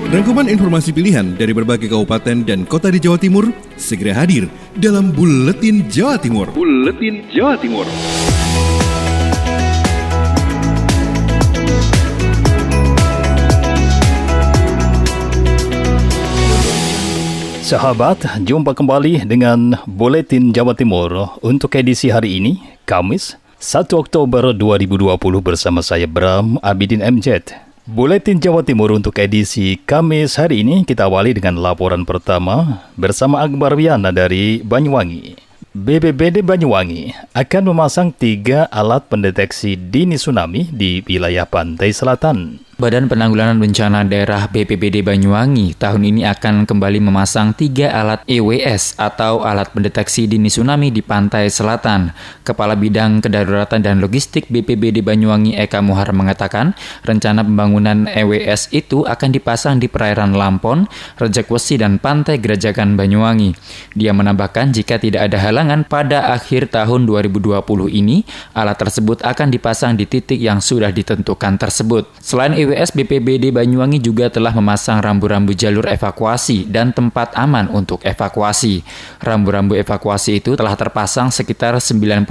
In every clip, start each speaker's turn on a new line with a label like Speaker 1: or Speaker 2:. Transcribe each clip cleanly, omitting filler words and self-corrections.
Speaker 1: Rangkuman informasi pilihan dari berbagai kabupaten dan kota di Jawa Timur segera hadir dalam Buletin Jawa Timur. Buletin Jawa Timur.
Speaker 2: Sahabat, jumpa kembali dengan Buletin Jawa Timur untuk edisi hari ini, Kamis, 1 Oktober 2020 bersama saya Bram Abidin MZ. Buletin Jawa Timur untuk edisi Kamis hari ini kita awali dengan laporan pertama bersama Akbar Wiana dari Banyuwangi. BPBD Banyuwangi akan memasang 3 alat pendeteksi dini tsunami di wilayah pantai selatan.
Speaker 3: Badan Penanggulangan Bencana Daerah BPBD Banyuwangi tahun ini akan kembali memasang 3 alat EWS atau alat pendeteksi dini tsunami di pantai selatan. Kepala Bidang Kedaruratan dan Logistik BPBD Banyuwangi Eka Muhar mengatakan rencana pembangunan EWS itu akan dipasang di perairan Lampon, Rejekwesi dan Pantai Gerajagan Banyuwangi. Dia menambahkan jika tidak ada halangan pada akhir tahun 2020 ini, alat tersebut akan dipasang di titik yang sudah ditentukan tersebut. Selain EWS, BPBD Banyuwangi juga telah memasang rambu-rambu jalur evakuasi dan tempat aman untuk evakuasi. Rambu-rambu evakuasi itu telah terpasang sekitar 90%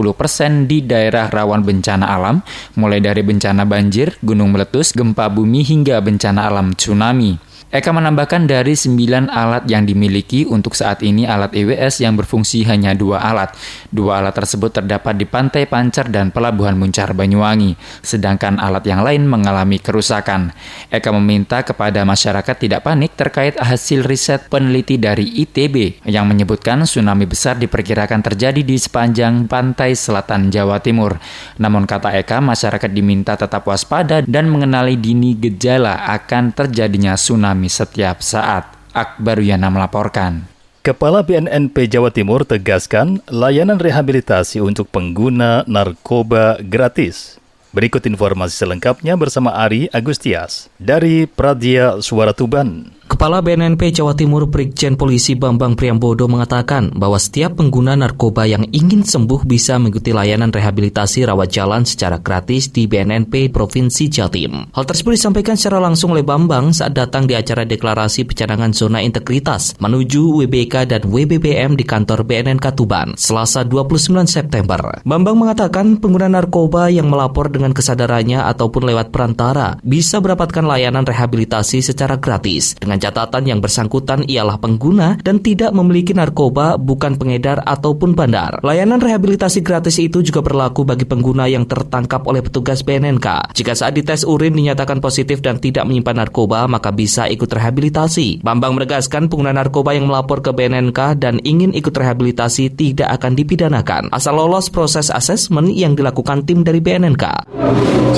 Speaker 3: di daerah rawan bencana alam, mulai dari bencana banjir, gunung meletus, gempa bumi hingga bencana alam tsunami. Eka menambahkan dari 9 alat yang dimiliki, untuk saat ini alat EWS yang berfungsi hanya 2 alat. 2 alat tersebut terdapat di Pantai Pancar dan Pelabuhan Muncar Banyuwangi, sedangkan alat yang lain mengalami kerusakan. Eka meminta kepada masyarakat tidak panik terkait hasil riset peneliti dari ITB yang menyebutkan tsunami besar diperkirakan terjadi di sepanjang pantai selatan Jawa Timur. Namun kata Eka, masyarakat diminta tetap waspada dan mengenali dini gejala akan terjadinya tsunami setiap saat. Akbar Wiana melaporkan.
Speaker 2: Kepala BNNP Jawa Timur tegaskan layanan rehabilitasi untuk pengguna narkoba gratis. Berikut informasi selengkapnya bersama Ari Agustias dari Pradya Suara Tuban.
Speaker 4: Kepala BNNP Jawa Timur Brigjen Polisi Bambang Priambodo mengatakan bahwa setiap pengguna narkoba yang ingin sembuh bisa mengikuti layanan rehabilitasi rawat jalan secara gratis di BNNP Provinsi Jatim. Hal tersebut disampaikan secara langsung oleh Bambang saat datang di acara deklarasi pencanangan zona integritas menuju WBK dan WBBM di kantor BNNK Tuban, Selasa 29 September. Bambang mengatakan pengguna narkoba yang melapor dengan kesadarannya ataupun lewat perantara bisa mendapatkan layanan rehabilitasi secara gratis dengan catatan yang bersangkutan ialah pengguna dan tidak memiliki narkoba, bukan pengedar ataupun bandar. Layanan rehabilitasi gratis itu juga berlaku bagi pengguna yang tertangkap oleh petugas BNNK. Jika saat dites urin dinyatakan positif dan tidak menyimpan narkoba, maka bisa ikut rehabilitasi. Bambang menegaskan pengguna narkoba yang melapor ke BNNK dan ingin ikut rehabilitasi tidak akan dipidanakan, asal lolos proses asesmen yang dilakukan tim dari BNNK.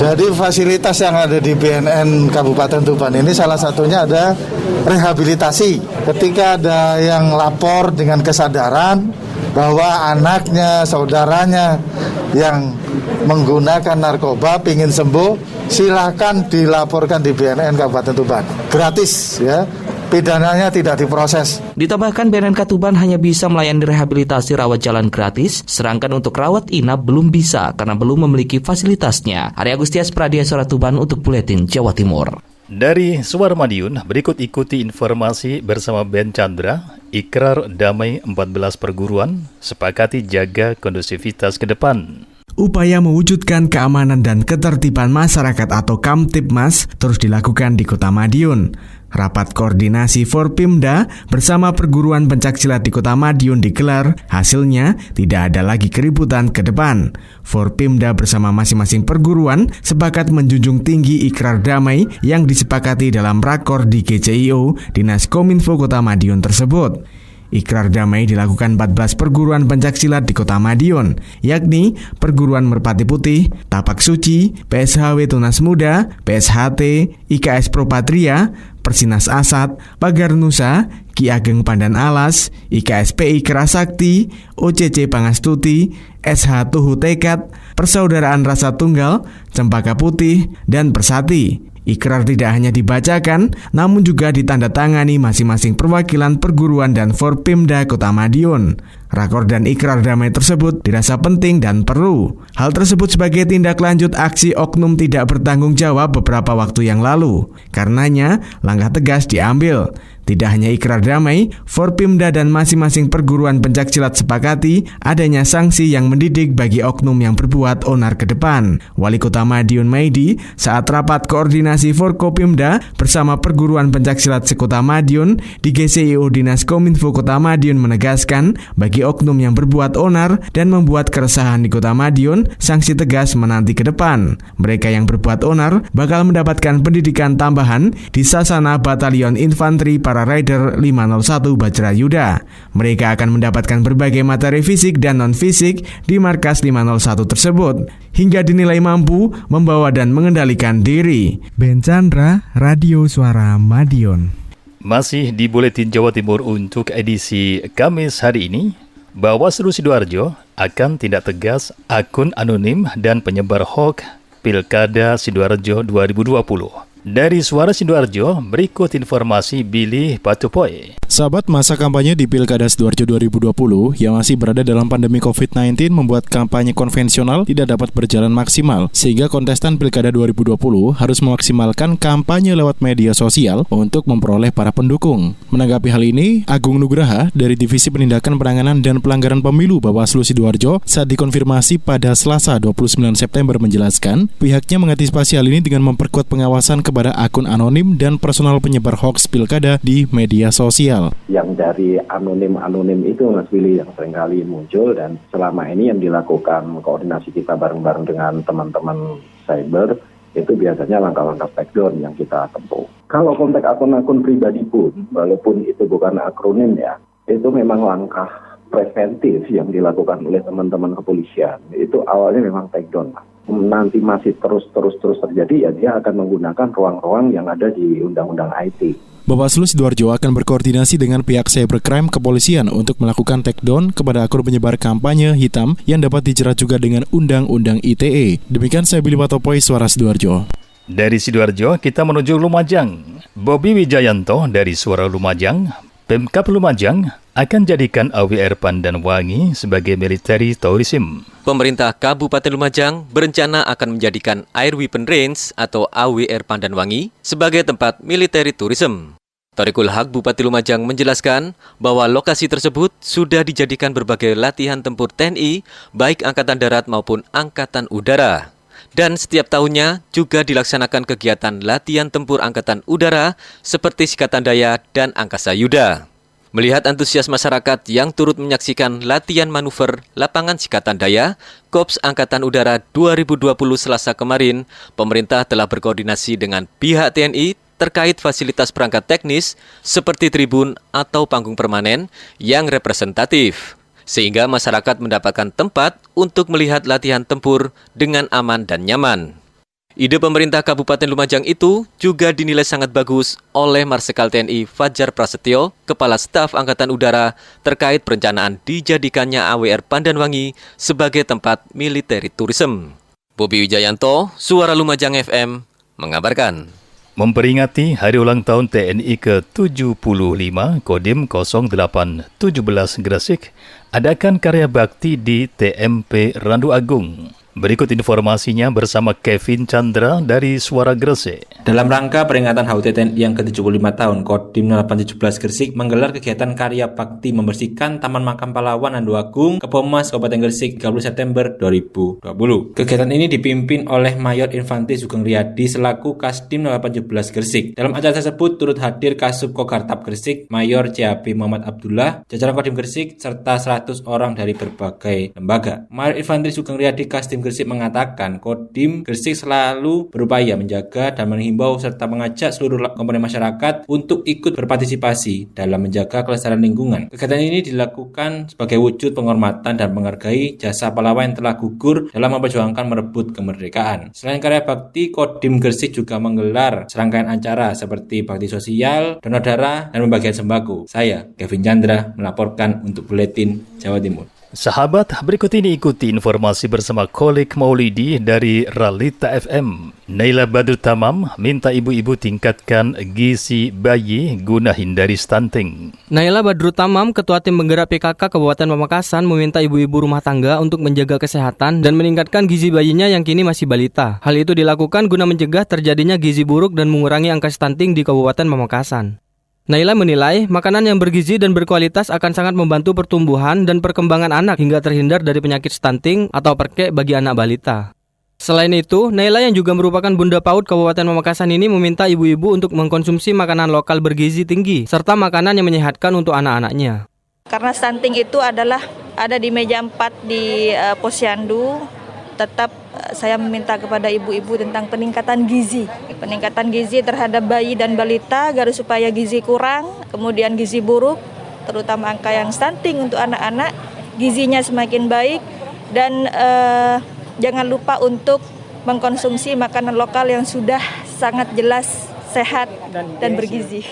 Speaker 5: Jadi fasilitas yang ada di BNN Kabupaten Tuban ini salah satunya ada rehabilitasi. Ketika ada yang lapor dengan kesadaran bahwa anaknya, saudaranya yang menggunakan narkoba ingin sembuh, silakan dilaporkan di BNN Kabupaten Tuban. Gratis ya. Pidananya tidak diproses.
Speaker 4: Ditambahkan BNNK Tuban hanya bisa melayani rehabilitasi rawat jalan gratis, sedangkan untuk rawat inap belum bisa karena belum memiliki fasilitasnya. Ari Agustias, Pradya Suara Tuban untuk Buletin Jawa Timur.
Speaker 2: Dari Suara Madiun, berikut ikuti informasi bersama Ben Chandra. Ikrar damai 14 perguruan sepakati jaga kondusivitas ke depan.
Speaker 6: Upaya mewujudkan keamanan dan ketertiban masyarakat atau Kamtibmas terus dilakukan di Kota Madiun. Rapat koordinasi Forpimda bersama perguruan pencaksilat di Kota Madiun digelar. Hasilnya tidak ada lagi keributan ke depan. Forpimda bersama masing-masing perguruan sepakat menjunjung tinggi ikrar damai yang disepakati dalam rakor di GCIO Dinas Kominfo Kota Madiun tersebut. Ikrar damai dilakukan 14 perguruan pencaksilat di Kota Madiun, yakni Perguruan Merpati Putih, Tapak Suci, PSHW Tunas Muda, PSHT, IKS Pro Patria, Persinas Asad, Pagar Nusa, Ki Ageng Pandan Alas, IKSPI Kerasakti, OCC Pangastuti, SH Tuhu Tekad, Persaudaraan Rasa Tunggal, Cempaka Putih, dan Persati. Ikrar tidak hanya dibacakan, namun juga ditandatangani masing-masing perwakilan perguruan dan Forpimda Kota Madiun. Rakor dan ikrar damai tersebut dirasa penting dan perlu. Hal tersebut sebagai tindak lanjut aksi oknum tidak bertanggung jawab beberapa waktu yang lalu. Karenanya, langkah tegas diambil. Tidak hanya ikrar damai, Forpimda dan masing-masing perguruan pencaksilat sepakati adanya sanksi yang mendidik bagi oknum yang berbuat onar ke depan. Wali Kota Madiun Maidi saat rapat koordinasi Forkopimda bersama perguruan pencaksilat sekota Madiun di GCIO Dinas Kominfo Kota Madiun menegaskan bagi oknum yang berbuat onar dan membuat keresahan di Kota Madiun, sanksi tegas menanti ke depan. Mereka yang berbuat onar bakal mendapatkan pendidikan tambahan di Sasana Batalion Infanteri Para Rider 501 Bajrayuda. Mereka akan mendapatkan berbagai materi fisik dan non-fisik di markas 501 tersebut, hingga dinilai mampu membawa dan mengendalikan diri. Ben Chandra, Radio Suara Madiun.
Speaker 2: Masih di Buletin Jawa Timur untuk edisi Kamis hari ini, Bawaslu Sidoarjo akan tindak tegas akun anonim dan penyebar hoax Pilkada Sidoarjo 2020. Dari Suara Sidoarjo, berikut informasi Billy Patupoy.
Speaker 7: Sahabat, masa kampanye di Pilkada Sidoarjo 2020 yang masih berada dalam pandemi COVID-19 membuat kampanye konvensional tidak dapat berjalan maksimal, sehingga kontestan Pilkada 2020 harus memaksimalkan kampanye lewat media sosial untuk memperoleh para pendukung. Menanggapi hal ini, Agung Nugraha dari Divisi Penindakan Penanganan dan Pelanggaran Pemilu Bawaslu Sidoarjo saat dikonfirmasi pada Selasa 29 September menjelaskan, pihaknya mengantisipasi hal ini dengan memperkuat pengawasan kepada akun anonim dan personal penyebar hoax pilkada di media sosial.
Speaker 8: Yang dari anonim itu Mas Willy yang seringkali muncul, dan selama ini yang dilakukan koordinasi kita bareng-bareng dengan teman-teman cyber itu biasanya langkah-langkah takedown yang kita tempuh. Kalau konteks akun-akun pribadi pun, walaupun itu bukan akronim ya, itu memang langkah preventif yang dilakukan oleh teman-teman kepolisian. Itu awalnya memang takedown. Nanti masih terus terjadi, ya dia akan menggunakan ruang-ruang yang ada di Undang-Undang IT.
Speaker 7: Bawaslu Sidoarjo akan berkoordinasi dengan pihak cybercrime kepolisian untuk melakukan takedown kepada akun penyebar kampanye hitam yang dapat dijerat juga dengan Undang-Undang ITE. Demikian saya Billy Patopoy, Suara Sidoarjo.
Speaker 2: Dari Sidoarjo, kita menuju Lumajang. Bobi Wijayanto dari Suara Lumajang, Pemkab Lumajang akan jadikan AWR Pandanwangi sebagai military tourism.
Speaker 9: Pemerintah Kabupaten Lumajang berencana akan menjadikan Air Weapon Range atau AWR Pandanwangi sebagai tempat military tourism. Thoriqul Haq Bupati Lumajang menjelaskan bahwa lokasi tersebut sudah dijadikan berbagai latihan tempur TNI, baik Angkatan Darat maupun Angkatan Udara. Dan setiap tahunnya juga dilaksanakan kegiatan latihan tempur Angkatan Udara seperti Sikatan Daya dan Angkasa Yuda. Melihat antusias masyarakat yang turut menyaksikan latihan manuver lapangan Sikatan Daya, Korps Angkatan Udara 2020 Selasa kemarin, pemerintah telah berkoordinasi dengan pihak TNI terkait fasilitas perangkat teknis seperti tribun atau panggung permanen yang representatif, sehingga masyarakat mendapatkan tempat untuk melihat latihan tempur dengan aman dan nyaman. Ide pemerintah Kabupaten Lumajang itu juga dinilai sangat bagus oleh Marsikal TNI Fajar Prasetyo, Kepala Staf Angkatan Udara, terkait perencanaan dijadikannya AWR Pandanwangi sebagai tempat military tourism. Bobi Wijayanto, Suara Lumajang FM, mengabarkan.
Speaker 2: Memperingati hari ulang tahun TNI ke-75 Kodim 0817 Gresik, adakan karya bakti di TMP Randu Agung. Berikut informasinya bersama Kevin Chandra dari Suara Gresik.
Speaker 10: Dalam rangka peringatan HUT TNI yang ke-75 tahun, Kodim 0817 Gresik menggelar kegiatan karya bakti membersihkan Taman Makam Pahlawan Randu Agung, Kepomas, Kabupaten Gresik 30 September 2020. Kegiatan ini dipimpin oleh Mayor Infantri Sugeng Riyadi selaku Kasdim 0817 Gresik. Dalam acara tersebut turut hadir Kasub Kogartab Gresik, Mayor CAP Muhammad Abdullah, jajaran Kodim Gresik, serta 100 orang dari berbagai lembaga. Mayor Infantri Sugeng Riyadi Kasdim Gresik mengatakan Kodim Gresik selalu berupaya menjaga dan menghimbau serta mengajak seluruh komponen masyarakat untuk ikut berpartisipasi dalam menjaga kelestarian lingkungan. Kegiatan ini dilakukan sebagai wujud penghormatan dan menghargai jasa pahlawan yang telah gugur dalam memperjuangkan merebut kemerdekaan. Selain karya bakti, Kodim Gresik juga menggelar serangkaian acara seperti bakti sosial, donor darah, dan pembagian sembako. Saya, Kevin Chandra, melaporkan untuk Buletin Jawa Timur.
Speaker 2: Sahabat, berikut ini ikuti informasi bersama Kolik Maulidi dari Ralita FM. Naila Badrut Tamam minta ibu-ibu tingkatkan gizi bayi guna hindari stunting.
Speaker 11: Naila Badrut Tamam, Ketua Tim Penggerak PKK Kabupaten Pamekasan, meminta ibu-ibu rumah tangga untuk menjaga kesehatan dan meningkatkan gizi bayinya yang kini masih balita. Hal itu dilakukan guna mencegah terjadinya gizi buruk dan mengurangi angka stunting di Kabupaten Pamekasan. Naila menilai makanan yang bergizi dan berkualitas akan sangat membantu pertumbuhan dan perkembangan anak hingga terhindar dari penyakit stunting atau perkek bagi anak balita. Selain itu, Naila yang juga merupakan Bunda PAUD Kabupaten Pamekasan ini meminta ibu-ibu untuk mengkonsumsi makanan lokal bergizi tinggi serta makanan yang menyehatkan untuk anak-anaknya.
Speaker 12: Karena stunting itu adalah ada di meja 4 di Posyandu, tetap saya meminta kepada ibu-ibu tentang peningkatan gizi. Peningkatan gizi terhadap bayi dan balita agar supaya gizi kurang, kemudian gizi buruk, terutama angka yang stunting untuk anak-anak, gizinya semakin baik dan jangan lupa untuk mengkonsumsi makanan lokal yang sudah sangat jelas sehat dan bergizi.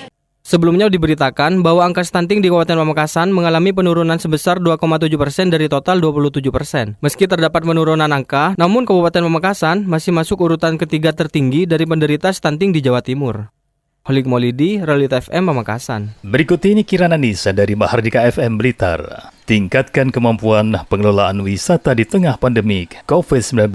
Speaker 11: Sebelumnya diberitakan bahwa angka stunting di Kabupaten Pamekasan mengalami penurunan sebesar 2,7% dari total 27%. Meski terdapat penurunan angka, namun Kabupaten Pamekasan masih masuk urutan ketiga tertinggi dari penderita stunting di Jawa Timur. Kolik Maulidi, Ralita FM Pamekasan.
Speaker 2: Berikut ini Kirana Nisa dari Mahardika FM Blitar. Tingkatkan kemampuan pengelolaan wisata di tengah pandemik COVID-19.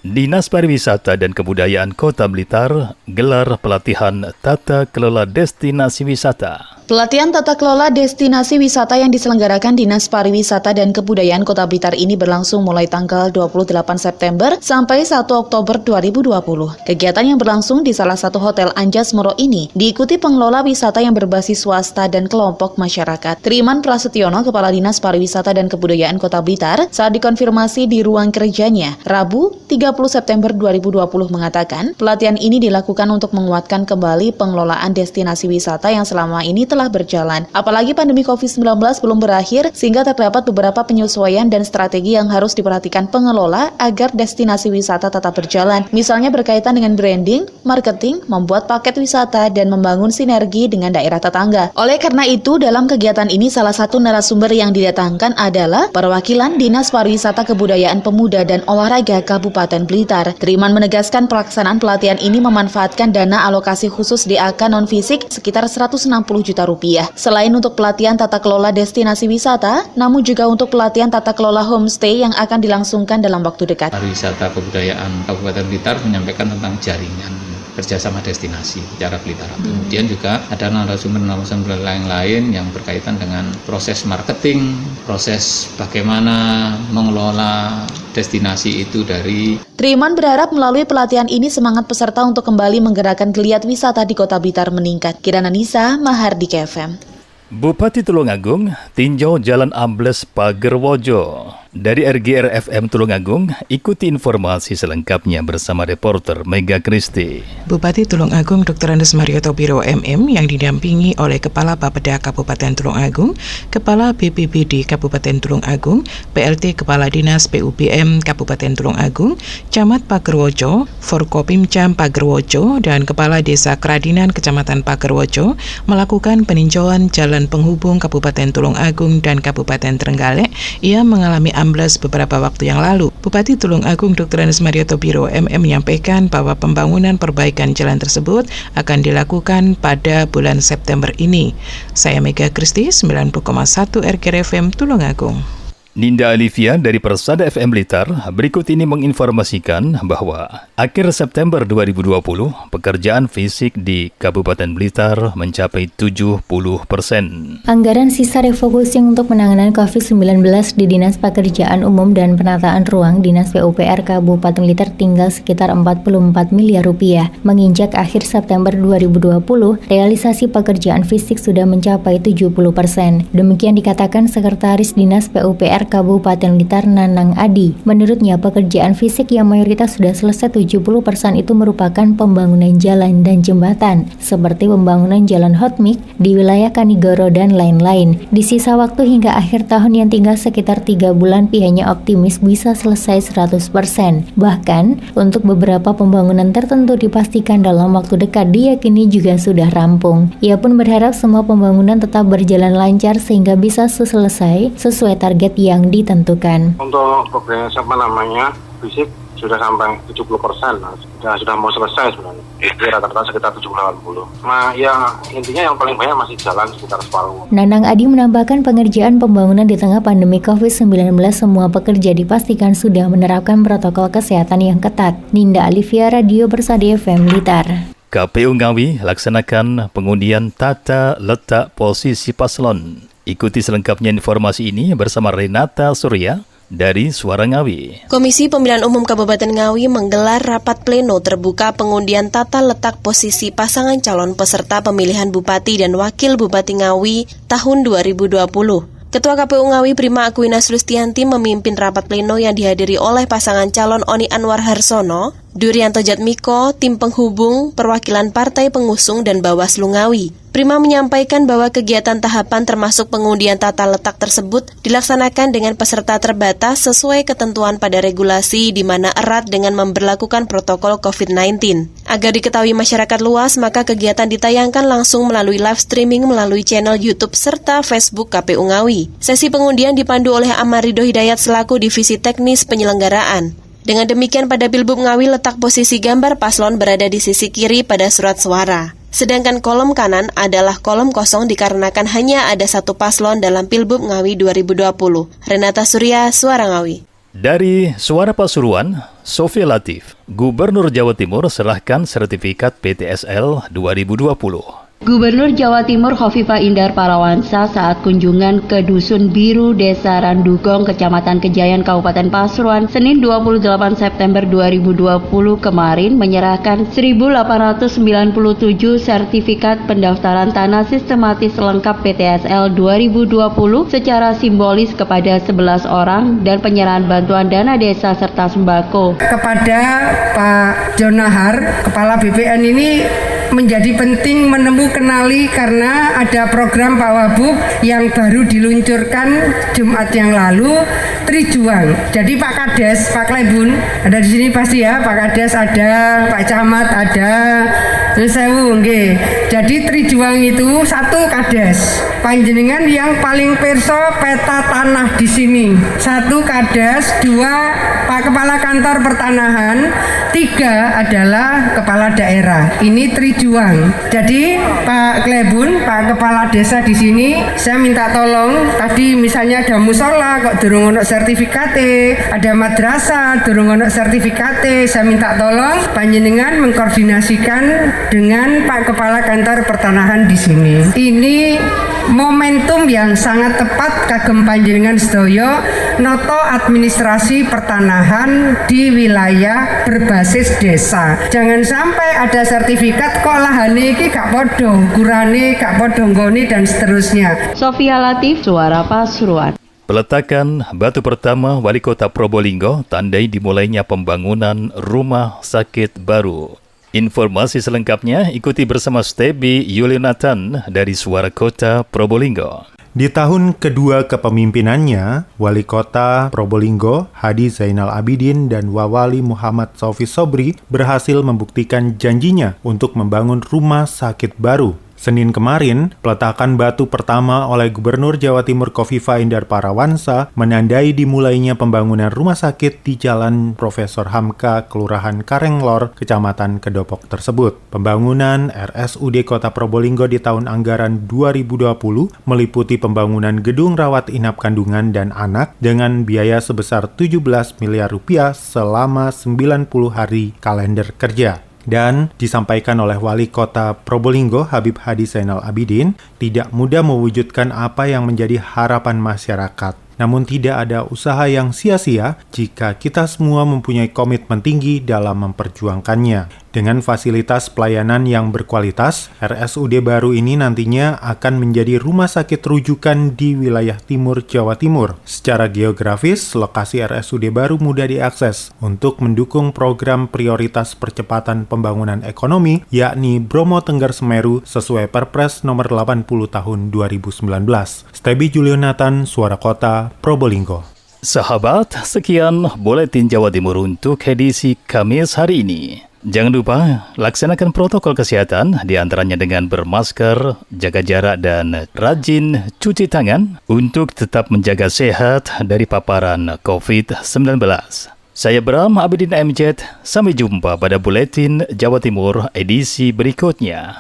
Speaker 2: Dinas Pariwisata dan Kebudayaan Kota Blitar gelar pelatihan tata kelola destinasi wisata.
Speaker 13: Pelatihan tata kelola destinasi wisata yang diselenggarakan Dinas Pariwisata dan Kebudayaan Kota Blitar ini berlangsung mulai tanggal 28 September sampai 1 Oktober 2020. Kegiatan yang berlangsung di salah satu hotel Anjas Moro ini diikuti pengelola wisata yang berbasis swasta dan kelompok masyarakat. Triman Prasetyono, Kepala Dinas Pariwisata dan Kebudayaan Kota Blitar, saat dikonfirmasi di ruang kerjanya Rabu 30 September 2020 mengatakan, pelatihan ini dilakukan untuk menguatkan kembali pengelolaan destinasi wisata yang selama ini telah berjalan. Apalagi pandemi COVID-19 belum berakhir, sehingga terdapat beberapa penyesuaian dan strategi yang harus diperhatikan pengelola agar destinasi wisata tetap berjalan. Misalnya berkaitan dengan branding, marketing, membuat paket wisata, dan membangun sinergi dengan daerah tetangga. Oleh karena itu, dalam kegiatan ini salah satu narasumber yang didatangkan adalah perwakilan Dinas Pariwisata Kebudayaan Pemuda dan Olahraga Kabupaten Blitar. Triman menegaskan pelaksanaan pelatihan ini memanfaatkan dana alokasi khusus DAK non-fisik sekitar 160 juta rupiah. Selain untuk pelatihan tata kelola destinasi wisata, namun juga untuk pelatihan tata kelola homestay yang akan dilangsungkan dalam waktu dekat.
Speaker 14: Pariwisata Kebudayaan Kabupaten Blitar menyampaikan tentang jaringan kerjasama destinasi secara Blitar. Kemudian juga ada narasumber lain yang berkaitan dengan proses marketing, proses bagaimana mengelola destinasi itu dari.
Speaker 13: Triman berharap melalui pelatihan ini semangat peserta untuk kembali menggerakkan geliat wisata di Kota Blitar meningkat. Kirana Nisa, Mahardika FM.
Speaker 2: Bupati Tulungagung tinjau jalan ambles Pagerwojo. Dari RGR FM Tulungagung, ikuti informasi selengkapnya bersama reporter Mega Kristi.
Speaker 15: Bupati Tulungagung Dr. Andes Marioto Biro MM yang didampingi oleh Kepala Bapeda Kabupaten Tulungagung, Kepala BPBD Kabupaten Tulungagung, PLT Kepala Dinas PUBM Kabupaten Tulungagung, Camat Pagerwojo, Forkopimcam Pagerwojo, dan Kepala Desa Kradinan Kecamatan Pagerwojo melakukan peninjauan jalan penghubung Kabupaten Tulungagung dan Kabupaten Trenggalek yang mengalami amblas beberapa waktu yang lalu. Bupati Tulungagung Dr. Andes Marioto Biro MM menyampaikan bahwa pembangunan perbaikan jalan tersebut akan dilakukan pada bulan September ini. Saya Mega Kristi, 90,1 RGR FM Tulungagung.
Speaker 2: Ninda Alivia dari Persada FM Blitar berikut ini menginformasikan bahwa akhir September 2020 pekerjaan fisik di Kabupaten Blitar mencapai 70%.
Speaker 16: Anggaran sisa refocusing untuk penanganan COVID-19 di Dinas Pekerjaan Umum dan Penataan Ruang Dinas PUPR Kabupaten Blitar tinggal sekitar 44 miliar rupiah. Menginjak akhir September 2020, realisasi pekerjaan fisik sudah mencapai 70%. Demikian dikatakan Sekretaris Dinas PUPR Kabupaten Blitar Nanang Adi. Menurutnya pekerjaan fisik yang mayoritas sudah selesai 70% itu merupakan pembangunan jalan dan jembatan seperti pembangunan jalan hotmik di wilayah Kanigoro dan lain-lain. Di sisa waktu hingga akhir tahun yang tinggal sekitar 3 bulan pihaknya optimis bisa selesai 100%. Bahkan untuk beberapa pembangunan tertentu dipastikan dalam waktu dekat diyakini juga sudah rampung. Ia pun berharap semua pembangunan tetap berjalan lancar sehingga bisa selesai sesuai target yang yang ditentukan.
Speaker 17: Untuk progres fisik sudah sampai 70%, sudah mau selesai sebenarnya. Jadi rata-rata sekitar 70-80. Nah, ya intinya yang paling banyak masih jalan sekitar separuh.
Speaker 16: Nanang Adi menambahkan pengerjaan pembangunan di tengah pandemi COVID-19 semua pekerja dipastikan sudah menerapkan protokol kesehatan yang ketat. Ninda Alivia, Radio Bersadi FM Blitar.
Speaker 2: KPU Ngawi laksanakan pengundian tata letak posisi paslon. Ikuti selengkapnya informasi ini bersama Renata Surya dari Suara Ngawi.
Speaker 18: Komisi Pemilihan Umum Kabupaten Ngawi menggelar rapat pleno terbuka pengundian tata letak posisi pasangan calon peserta pemilihan Bupati dan Wakil Bupati Ngawi tahun 2020. Ketua KPU Ngawi Prima Aquinas Lustianti memimpin rapat pleno yang dihadiri oleh pasangan calon Oni Anwar Harsono, Durianto Jatmiko, tim penghubung, perwakilan partai pengusung dan Bawaslu Ngawi. Prima menyampaikan bahwa kegiatan tahapan termasuk pengundian tata letak tersebut dilaksanakan dengan peserta terbatas sesuai ketentuan pada regulasi di mana erat dengan memberlakukan protokol COVID-19. Agar diketahui masyarakat luas, maka kegiatan ditayangkan langsung melalui live streaming melalui channel YouTube serta Facebook KPU Ngawi. Sesi pengundian dipandu oleh Amarido Hidayat selaku Divisi Teknis Penyelenggaraan. Dengan demikian pada Pilbub Ngawi letak posisi gambar paslon berada di sisi kiri pada surat suara. Sedangkan kolom kanan adalah kolom kosong dikarenakan hanya ada satu paslon dalam Pilbub Ngawi 2020. Renata Surya, Suara Ngawi.
Speaker 2: Dari Suara Pasuruan, Sofia Latif, Gubernur Jawa Timur serahkan sertifikat PTSL 2020.
Speaker 19: Gubernur Jawa Timur Khofifah Indar Parawansa saat kunjungan ke Dusun Biru, Desa Randugong, Kecamatan Kejayan, Kabupaten Pasuruan, Senin 28 September 2020 kemarin menyerahkan 1.897 sertifikat pendaftaran tanah sistematis lengkap PTSL 2020 secara simbolis kepada 11 orang dan penyerahan bantuan dana desa serta sembako.
Speaker 20: Kepada Pak Jonahar, Kepala BPN ini menjadi penting kenali karena ada program Pak Wabub yang baru diluncurkan Jumat yang lalu, Trijuang. Jadi Pak Kades, Pak Klebun ada di sini pasti ya, Pak Kades ada, Pak Camat ada, Sewu nggih. Jadi Trijuang itu satu Kades. Panjenengan yang paling perso peta tanah di sini. Satu Kades, dua Pak Kepala Kantor Pertanahan, tiga adalah Kepala Daerah. Ini Trijuang. Jadi Pak Klebun, Pak Kepala Desa di sini, saya minta tolong. Tadi misalnya ada musola kok durung ono sertifikate, ada madrasah durung ono sertifikate. Saya minta tolong panjenengan mengkoordinasikan dengan Pak Kepala Kantor Pertanahan di sini. Ini momentum yang sangat tepat kagem panjenengan sedaya noto administrasi pertanahan di wilayah berbasis desa. Jangan sampai ada sertifikat kok lahane iki gak padha, ukurane gak padha nggone dan seterusnya.
Speaker 19: Sofia Latif, Suara Pasuruan.
Speaker 2: Peletakan batu pertama Wali Kota Probolinggo tandai dimulainya pembangunan rumah sakit baru. Informasi selengkapnya ikuti bersama Stebi Yulionatan dari Suara Kota Probolinggo.
Speaker 21: Di tahun kedua kepemimpinannya, Wali Kota Probolinggo, Hadi Zainal Abidin dan Wawali Muhammad Saufi Sobri berhasil membuktikan janjinya untuk membangun rumah sakit baru. Senin kemarin, peletakan batu pertama oleh Gubernur Jawa Timur Khofifah Indar Parawansa menandai dimulainya pembangunan rumah sakit di Jalan Profesor Hamka, Kelurahan Karenglor, Kecamatan Kedopok tersebut. Pembangunan RSUD Kota Probolinggo di tahun anggaran 2020 meliputi pembangunan gedung rawat inap kandungan dan anak dengan biaya sebesar 17 miliar rupiah selama 90 hari kalender kerja. Dan disampaikan oleh Wali Kota Probolinggo Habib Hadi Zainal Abidin, tidak mudah mewujudkan apa yang menjadi harapan masyarakat. Namun tidak ada usaha yang sia-sia jika kita semua mempunyai komitmen tinggi dalam memperjuangkannya. Dengan fasilitas pelayanan yang berkualitas, RSUD baru ini nantinya akan menjadi rumah sakit rujukan di wilayah timur Jawa Timur. Secara geografis, lokasi RSUD baru mudah diakses untuk mendukung program prioritas percepatan pembangunan ekonomi, yakni Bromo Tenggar Semeru sesuai Perpres nomor 80 tahun 2019. Stebi Julionatan, Suara Kota, Probolinggo.
Speaker 2: Sahabat, sekian Buletin Jawa Timur untuk edisi Kamis hari ini. Jangan lupa laksanakan protokol kesehatan, diantaranya dengan bermasker, jaga jarak, dan rajin cuci tangan untuk tetap menjaga sehat dari paparan COVID-19. Saya Bram Abidin MZ, sampai jumpa pada Buletin Jawa Timur edisi berikutnya.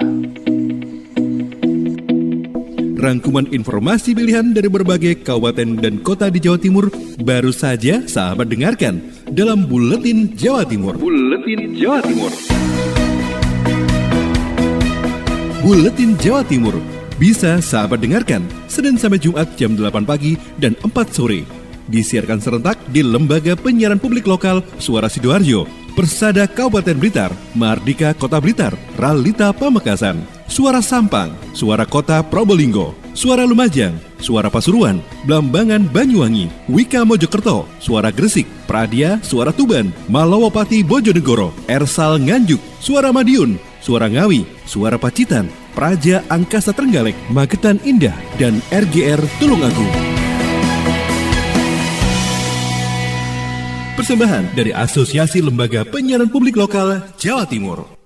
Speaker 1: Rangkuman informasi pilihan dari berbagai kabupaten dan kota di Jawa Timur baru saja sahabat dengarkan dalam Buletin Jawa Timur. Buletin Jawa Timur. Buletin Jawa Timur bisa sahabat dengarkan Senin sampai Jumat jam 8 pagi dan 4 sore. Disiarkan serentak di Lembaga Penyiaran Publik Lokal Suara Sidoarjo, Persada Kabupaten Blitar, Mardika Kota Blitar, Ralita Pamekasan, Suara Sampang, Suara Kota Probolinggo, Suara Lumajang, Suara Pasuruan, Blambangan Banyuwangi, Wika Mojokerto, Suara Gresik, Pradia, Suara Tuban, Malawapati Bojonegoro, Ersal Nganjuk, Suara Madiun, Suara Ngawi, Suara Pacitan, Praja Angkasa Trenggalek, Magetan Indah, dan RGR Tulungagung. Persembahan dari Asosiasi Lembaga Penyiaran Publik Lokal Jawa Timur.